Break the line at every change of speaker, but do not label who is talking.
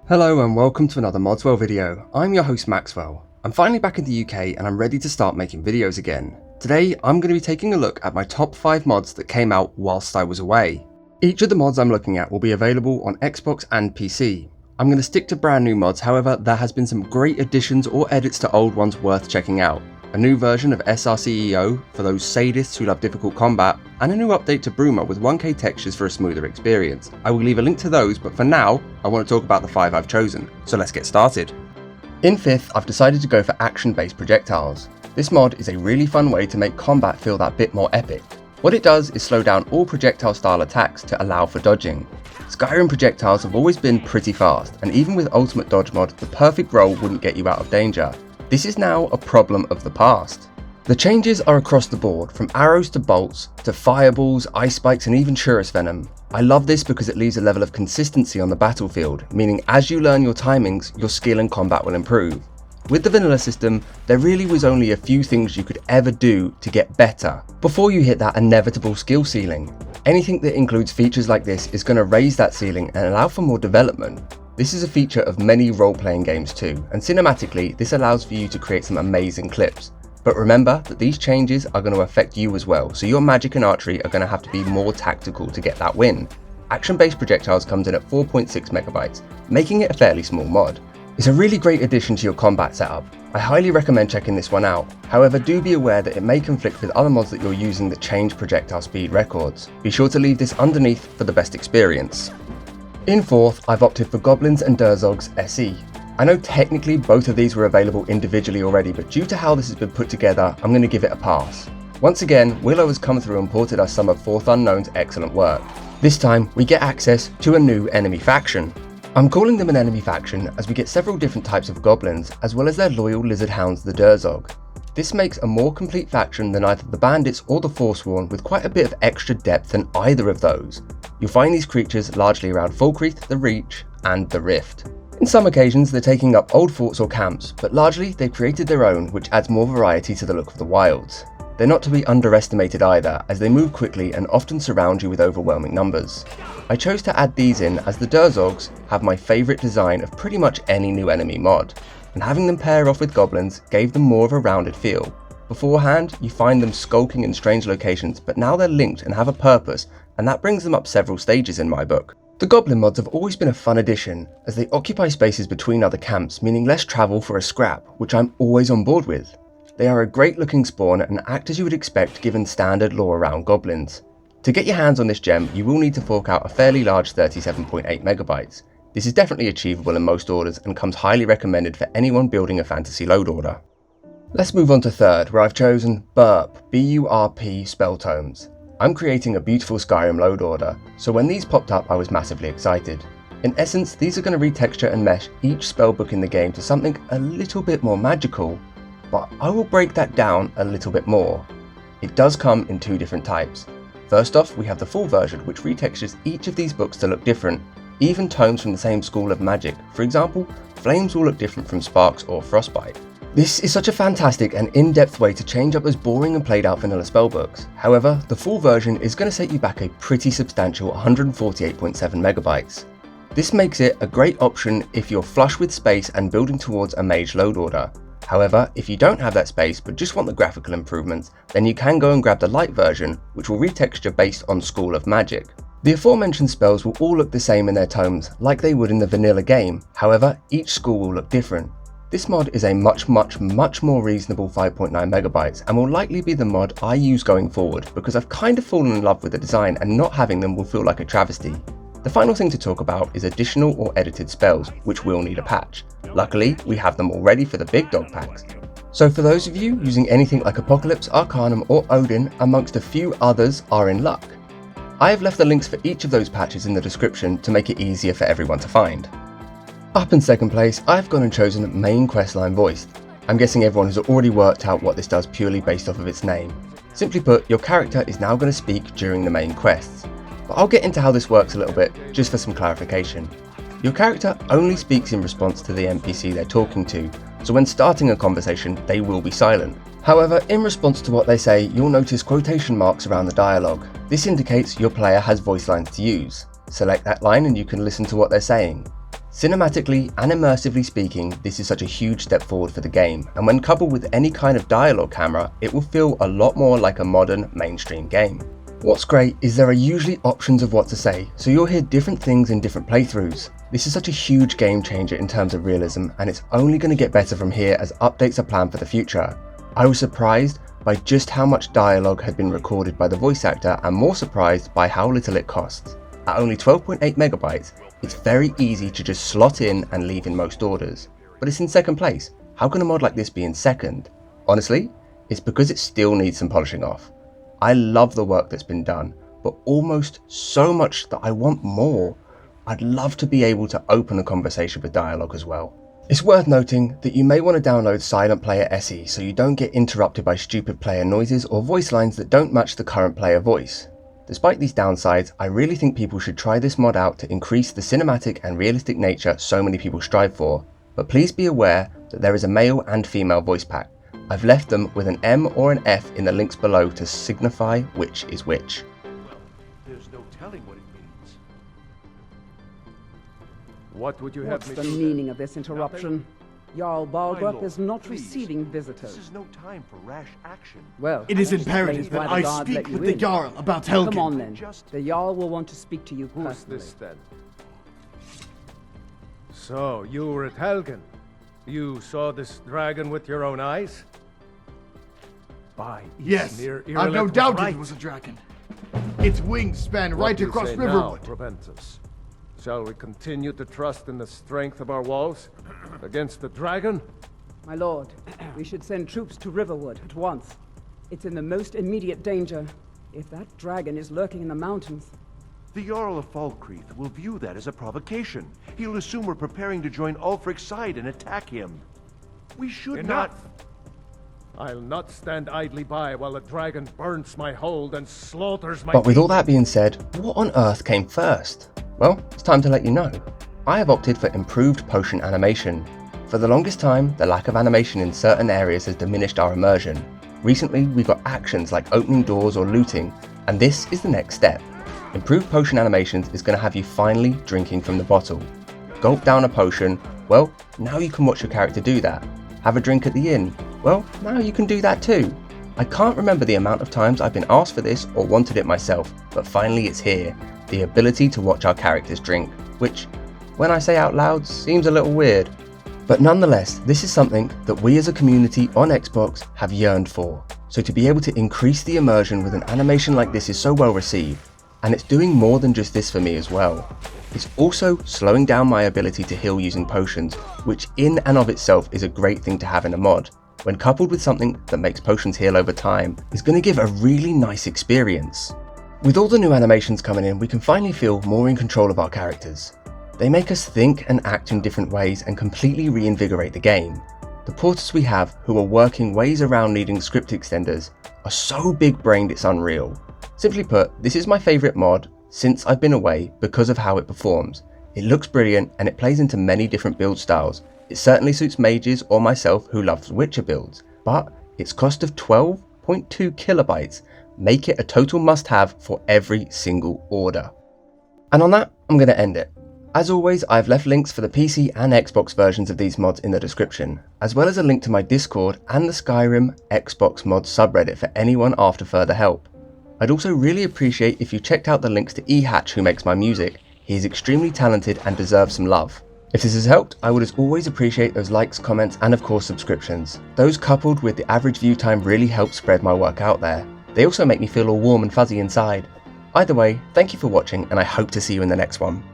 Hello and welcome to another Modswell video. I'm your host Maxwell. I'm finally back in the UK and I'm ready to start making videos again. Today I'm going to be taking a look at my top 5 mods that came out whilst I was away. Each of the mods I'm looking at will be available on Xbox and PC. I'm going to stick to brand new mods, however there has been some great additions or edits to old ones worth checking out. A new version of SRCEO for those sadists who love difficult combat, and a new update to Bruma with 1K textures for a smoother experience. I will leave a link to those, but for now, I want to talk about the 5 I've chosen, so let's get started. In 5th, I've decided to go for action-based projectiles. This mod is a really fun way to make combat feel that bit more epic. What it does is slow down all projectile-style attacks to allow for dodging. Skyrim projectiles have always been pretty fast, and even with Ultimate Dodge mod, the perfect roll wouldn't get you out of danger. This is now a problem of the past. The changes are across the board, from arrows to bolts, to fireballs, ice spikes and even Shurus venom. I love this because it leaves a level of consistency on the battlefield, meaning as you learn your timings, your skill and combat will improve. With the vanilla system, there really was only a few things you could ever do to get better, before you hit that inevitable skill ceiling. Anything that includes features like this is going to raise that ceiling and allow for more development. This is a feature of many role-playing games too, and cinematically this allows for you to create some amazing clips. But remember that these changes are going to affect you as well, so your magic and archery are going to have to be more tactical to get that win. Action-based projectiles comes in at 4.6 megabytes, making it a fairly small mod. It's a really great addition to your combat setup. I highly recommend checking this one out, however do be aware that it may conflict with other mods that you're using that change projectile speed records. Be sure to leave this underneath for the best experience. In 4th, I've opted for Goblins and Durzogs SE. I know technically both of these were available individually already, but due to how this has been put together, I'm going to give it a pass. Once again, Willow has come through and ported us some of 4th Unknown's excellent work. This time, we get access to a new enemy faction. I'm calling them an enemy faction as we get several different types of goblins, as well as their loyal lizard hounds, the Durzog. This makes a more complete faction than either the bandits or the Forsworn, with quite a bit of extra depth than either of those. You'll find these creatures largely around Falkreath, the Reach, and the Rift. In some occasions they're taking up old forts or camps, but largely they've created their own, which adds more variety to the look of the wilds. They're not to be underestimated either, as they move quickly and often surround you with overwhelming numbers. I chose to add these in as the Durzogs have my favourite design of pretty much any new enemy mod, and having them pair off with goblins gave them more of a rounded feel. Beforehand, you find them skulking in strange locations, but now they're linked and have a purpose, and that brings them up several stages in my book. The goblin mods have always been a fun addition, as they occupy spaces between other camps, meaning less travel for a scrap, which I'm always on board with. They are a great looking spawn and act as you would expect given standard lore around goblins. To get your hands on this gem, you will need to fork out a fairly large 37.8 megabytes. This is definitely achievable in most orders and comes highly recommended for anyone building a fantasy load order. Let's move on to 3rd, where I've chosen BURP, B-U-R-P spell tomes. I'm creating a beautiful Skyrim load order, so when these popped up I was massively excited. In essence, these are going to retexture and mesh each spellbook in the game to something a little bit more magical, but I will break that down a little bit more. It does come in 2 different types. First off, we have the full version, which retextures each of these books to look different, even tomes from the same school of magic. For example, flames will look different from sparks or frostbite. This is such a fantastic and in-depth way to change up those boring and played out vanilla spellbooks. However, the full version is going to set you back a pretty substantial 148.7 megabytes. This makes it a great option if you're flush with space and building towards a mage load order. However, if you don't have that space but just want the graphical improvements, then you can go and grab the light version, which will retexture based on School of Magic. The aforementioned spells will all look the same in their tomes, like they would in the vanilla game. However, each school will look different. This mod is a much more reasonable 5.9 megabytes and will likely be the mod I use going forward, because I've kind of fallen in love with the design and not having them will feel like a travesty. The final thing to talk about is additional or edited spells, which will need a patch. Luckily, we have them all ready for the big dog packs. So for those of you using anything like Apocalypse, Arcanum or Odin, amongst a few others, are in luck. I have left the links for each of those patches in the description to make it easier for everyone to find. Up in 2nd place, I've gone and chosen main questline voiced. I'm guessing everyone has already worked out what this does purely based off of its name. Simply put, your character is now going to speak during the main quests. But I'll get into how this works a little bit, just for some clarification. Your character only speaks in response to the NPC they're talking to, so when starting a conversation, they will be silent. However, in response to what they say, you'll notice quotation marks around the dialogue. This indicates your player has voice lines to use. Select that line and you can listen to what they're saying. Cinematically and immersively speaking, this is such a huge step forward for the game, and when coupled with any kind of dialogue camera, it will feel a lot more like a modern mainstream game. What's great is there are usually options of what to say, so you'll hear different things in different playthroughs. This is such a huge game changer in terms of realism, and it's only going to get better from here as updates are planned for the future. I was surprised by just how much dialogue had been recorded by the voice actor, and more surprised by how little it costs. At only 12.8 megabytes, it's very easy to just slot in and leave in most orders. But it's in second place. How can a mod like this be in second? Honestly, it's because it still needs some polishing off. I love the work that's been done, but almost so much that I want more. I'd love to be able to open a conversation with dialogue as well. It's worth noting that you may want to download Silent Player SE so you don't get interrupted by stupid player noises or voice lines that don't match the current player voice. Despite these downsides, I really think people should try this mod out to increase the cinematic and realistic nature so many people strive for. But please be aware that there is a male and female voice pack. I've left them with an M or an F in the links below to signify which is which.
Well, there's no telling what it means. What would you have
What's
me
the
do
meaning
then?
of this interruption?
Nothing?
Jarl
My
Balgrup
lord,
is not
please.
receiving visitors.
This is no time for rash action.
Well,
It is
that
imperative
explains
that
why
I
the guard
speak
let you
with the
in.
Jarl about Helgen.
Come on then.
Just-
The Jarl will want to speak to you
Who's
personally.
this then? So, you were at Helgen. You saw this dragon with your own eyes? By
Yes,
Ysmir,
I've no
Irilith
doubt
was right.
it was a dragon. Its wings span
What
right
you
across
say now
Riverwood.
prevents us. Shall we continue to trust in the strength of our walls against the dragon?
My lord, we should send troops to Riverwood at once. It's in the most immediate danger. If that dragon is lurking in the mountains.
The Jarl of Falkreath will view that as a provocation. He'll assume we're preparing to join Ulfric's side and attack him. We should
Enough!
not...
I'll not stand idly by while the dragon burns my hold and slaughters my
But with all
people.
that being said, what on earth came first? Well, it's time to let you know. I have opted for improved potion animation. For the longest time, the lack of animation in certain areas has diminished our immersion. Recently, we got actions like opening doors or looting, and this is the next step. Improved potion animations is going to have you finally drinking from the bottle. Gulp down a potion, well, now you can watch your character do that. Have a drink at the inn, well, now you can do that too. I can't remember the amount of times I've been asked for this or wanted it myself, but finally it's here. The ability to watch our characters drink, which, when I say out loud, seems a little weird. But nonetheless, this is something that we as a community on Xbox have yearned for. So to be able to increase the immersion with an animation like this is so well received. And it's doing more than just this for me as well. It's also slowing down my ability to heal using potions, which in and of itself is a great thing to have in a mod. When coupled with something that makes potions heal over time, is going to give a really nice experience. With all the new animations coming in, we can finally feel more in control of our characters. They make us think and act in different ways and completely reinvigorate the game. The porters we have, who are working ways around needing script extenders, are so big-brained it's unreal. Simply put, this is my favourite mod since I've been away because of how it performs. It looks brilliant and it plays into many different build styles. It certainly suits mages or myself who loves Witcher builds, but its cost of 12.2 kilobytes make it a total must-have for every single order. And on that, I'm going to end it. As always, I've left links for the PC and Xbox versions of these mods in the description, as well as a link to my Discord and the Skyrim Xbox mods subreddit for anyone after further help. I'd also really appreciate if you checked out the links to Ehatch, who makes my music. He is extremely talented and deserves some love. If this has helped, I would as always appreciate those likes, comments and of course subscriptions. Those coupled with the average view time really help spread my work out there. They also make me feel all warm and fuzzy inside. Either way, thank you for watching and I hope to see you in the next one.